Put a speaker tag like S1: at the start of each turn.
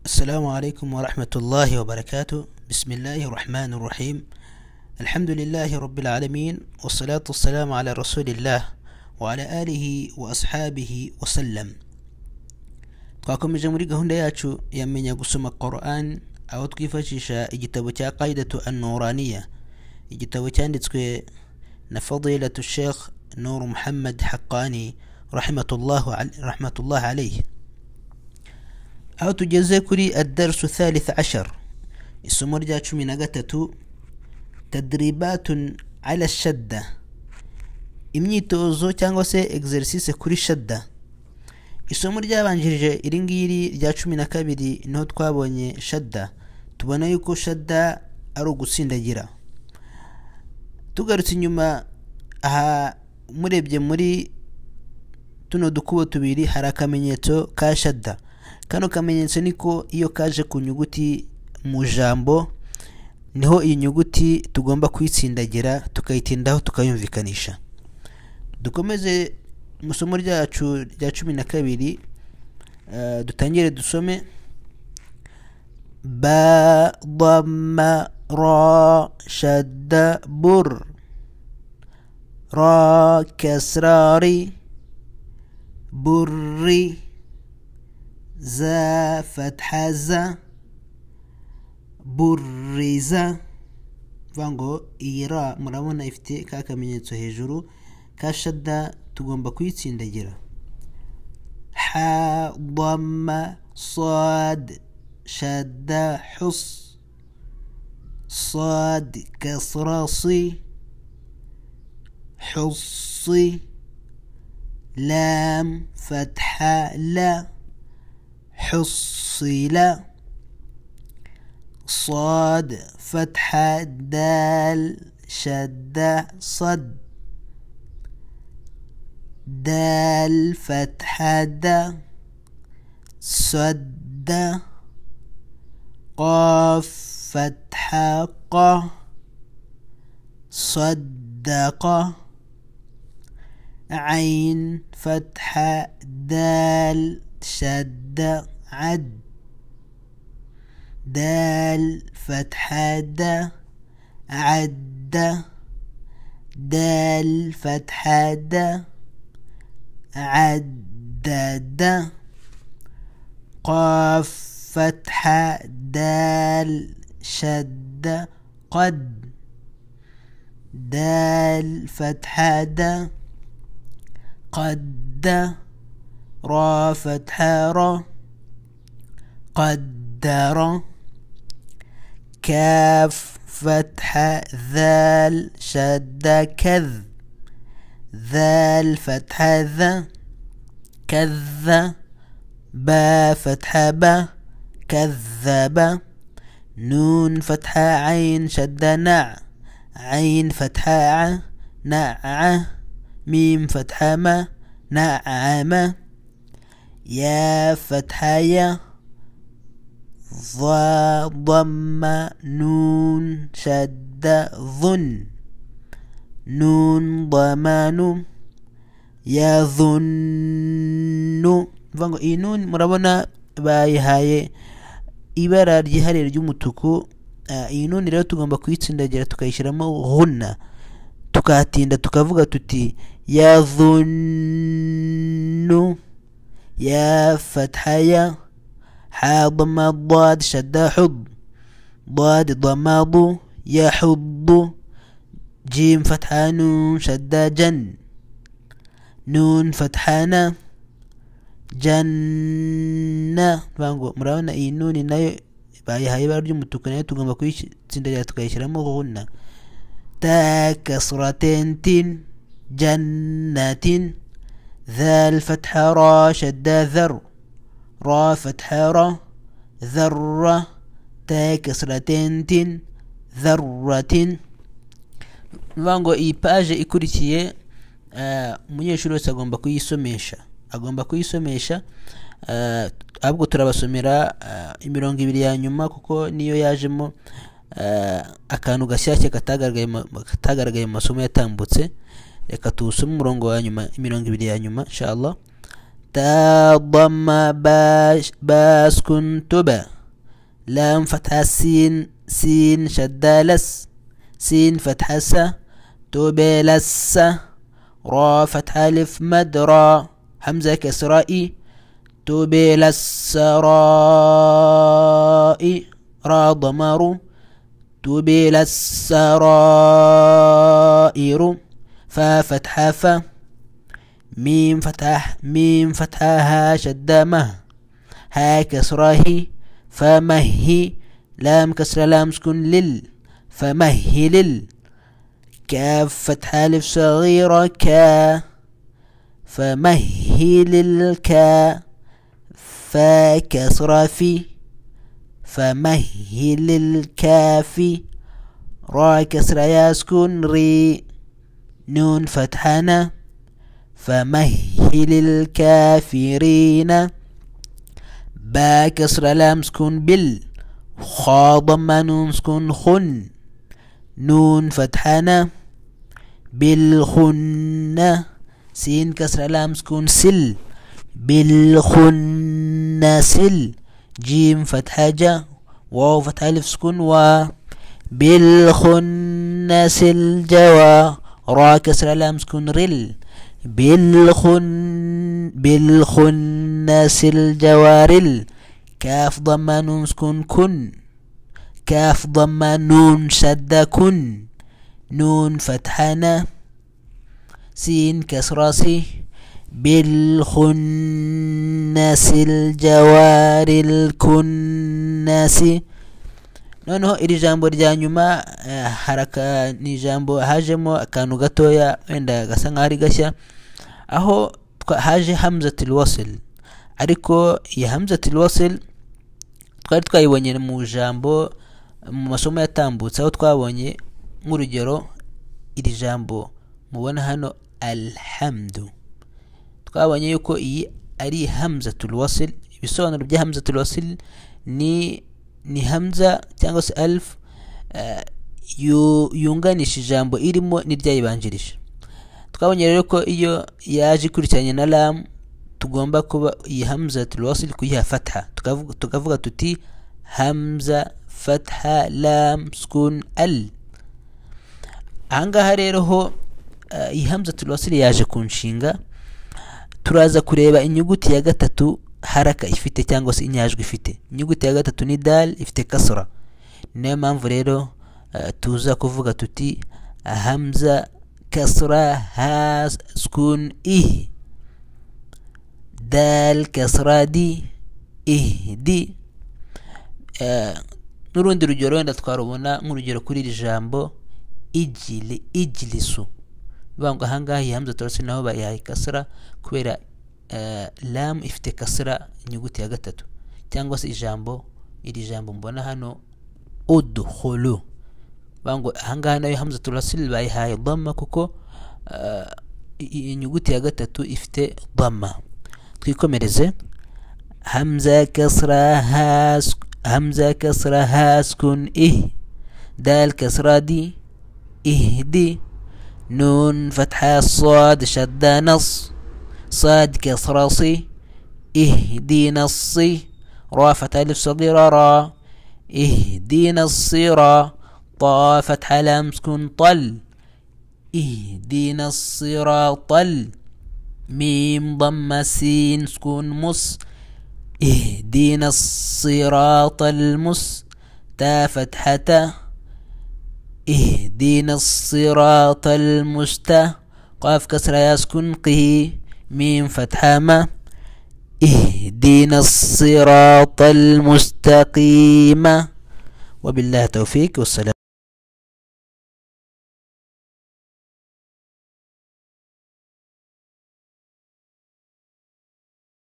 S1: السلام عليكم ورحمة الله وبركاته. بسم الله الرحمن الرحيم. الحمد لله رب العالمين، والصلاة والسلام على رسول الله وعلى آله وأصحابه وسلم. twakomeje muri gahunda yacu yamenya gusoma Quran, aho twifashisha igitabo cya Qaidatu an-Nuraniya, igitabo cyanditswe na Fadilatu Sheikh Nur Muhammad Haqqani rahmatullah alayhi. aho tugeze kuri ad-darsu thalith ashar, isomo rya 13, tadribatun ala shadda, imyitozo cyangwa se exercice kuri shadda. isomo ryabanjirije iringiri rya 12 niho twabonye shadda, tubona yuko shadda ari ugusindagira. tugarutse inyuma aha, murebye muri tuno dukubo tubiri hari akamenyetso ka shadda. Kano kamenyetso niko iyo kaje ku nyuguti mu jambo, niho iyi nyuguti tugomba kwitsindagira tukayitindaho tukayumvikanisha. dukomeze musomo ryacu rya 12, dutangire dusome ba dhamma ra shadda bur, ra kasrari burri, za fatha za burriza. vango ira murabona ifite ka kamenyetso hejuru ka shadda, tugomba kwitsindagira. ha dhamma sad shadda hus, sad kasra si husi, lam fatha la حصل، صاد فتحة دال شدة صد، دال فتحة د صد، قاف فتحة ق صدق، عين فتحة دال شد عد، دال فتحة د عد، دال فتحة د عدد، قاف فتحة دال شد قد، دال فتحة د قد، را فتحة را قدر، كاف فتحة ذال شد كذ، ذال فتحة ذ كذ، با فتحة با كذب، نون فتحة عين شد نع، عين فتحة ع نع، ميم فتحة ما نعم، يا فتحة يا، ضا ضم نون شد ظن، نون ضمان يظن. vango iyi nun murabona bayihaye ibara ryihariye ry'umutuku. iyi nun rero tugomba kuyitsindagira tukayishyiramo ghunna, tukatinda tukavuga tuti yadhunnu. يا فتحة يا، حا ضم ضاد شد حض، ضاد ضماض يحض، جيم فتحة نون شد جن، نون فتحة نا جنة. vango murabona iyi nuni nayo bayihaye ibara ry'umutuku, nayo tugomba kuyitsindagira tukayishyiramo ghunna. ta kasratin tin jannatin، ذال فتحة را شد ذر، را فتحة را ذرة، تا كسرتين تن ذرة. vango iyi page ikurikiye umunyeshuri wese agomba kuyisomesha, ahubwo turabasomera imirongo ibiri ya nyuma kuko niyo yajemo akantu gashyashya katagaragaye mu masomo yatambutse. reka tusome umurongo wa nyuma, imirongo ibiri ya nyuma inshallah. تا ضمة باسكن تبا لام فتحة سين سين شدة لس سين فتحة س تبا لس را فتحة ألف مد را همزة كسرة إي تبا لس رائي را ضمر تبا لس رائر فا فتحة ف ميم فتحة ها شدة مه ها كسرة هي فمهي لام كسرة لام سكن لل فمهل كاف فتحة ألف صغيرة كا فمهل الكا فا كسرة في فمهل الكافي را كسرة يسكن ري نون فتحنا فمهل الكافرين با كسرة لام سكن بال خا ضمة نون سكن خن نون فتحنا بالخن سين كسرة لام سكن سل بالخن سل جيم فتحة جا واو فتحة ألف سكن و بالخنس الجوا را كسرة لام سكن رل بالخنس الجوارل كاف ضمة نون سكن كن كاف ضمة نون شد كن نون فتحنا سين كسرة سي بالخنس الجوار الكنس noneho iri jambo rya nyuma haraka ni jambo hajemo akantu gatoya wenda gasa nk'ari gashya aho haje hamzatul wasl ariko ya hamzatul wasl twari twayibonye mu jambo mu masomo yatambutse aho twabonye nk'urugero iri jambo mubona hano alhamdu twabonye yuko iyi ari hamzatul wasl ibisobanuro bya hamzatul wasl ni hamza cyangwa se alf yunganisha ijambo irimo n'iryayibanjirije twabonye rero ko iyo yaje ikurikiranye na lam tugomba kuba iyi hamzatul wasl kuyiha fatha tukavuga tuti hamza fatha lam sukun al ahangaha rero ho iyi hamzatul wasl yaje kunshinga turaza kureba inyuguti ya gatatu haraka ifite cyangwa se inyajwi ifite inyuguti ya gatatu ni dal ifite kasra niyo mpamvu rero tuza kuvuga tuti hamza kasra ha sukun ih dal kasra di ihdi nurundi rugero wenda twarubona nk'urugero kuri iri jambo ijlisu banga hangahi hamza torasi naho bayaye kasra kubera lam ifite kasra inyuguti ya gatatu cyangwa se iri jambo mbona hano udkhulu bango hangaha nayo hamza turasil bayihaye dhamma kuko inyuguti ya gatatu ifite dhamma twikomereze hamza kasra haskun dal kasra di ihdi نون فتحة صاد شدة نص صاد كسرة صي اهدينا الصي را فتحة ألف صغيرة را اهدينا الصراط طا فتحة لام سكون طل اهدينا الصراط ميم ضم سين سكون مس اهدينا الصراط المس تا فتحة اهدينا الصراط قاف كسرة يسكن قه ميم فتحة ما اهدينا الصراط المستقيم وبالله توفيق والسلام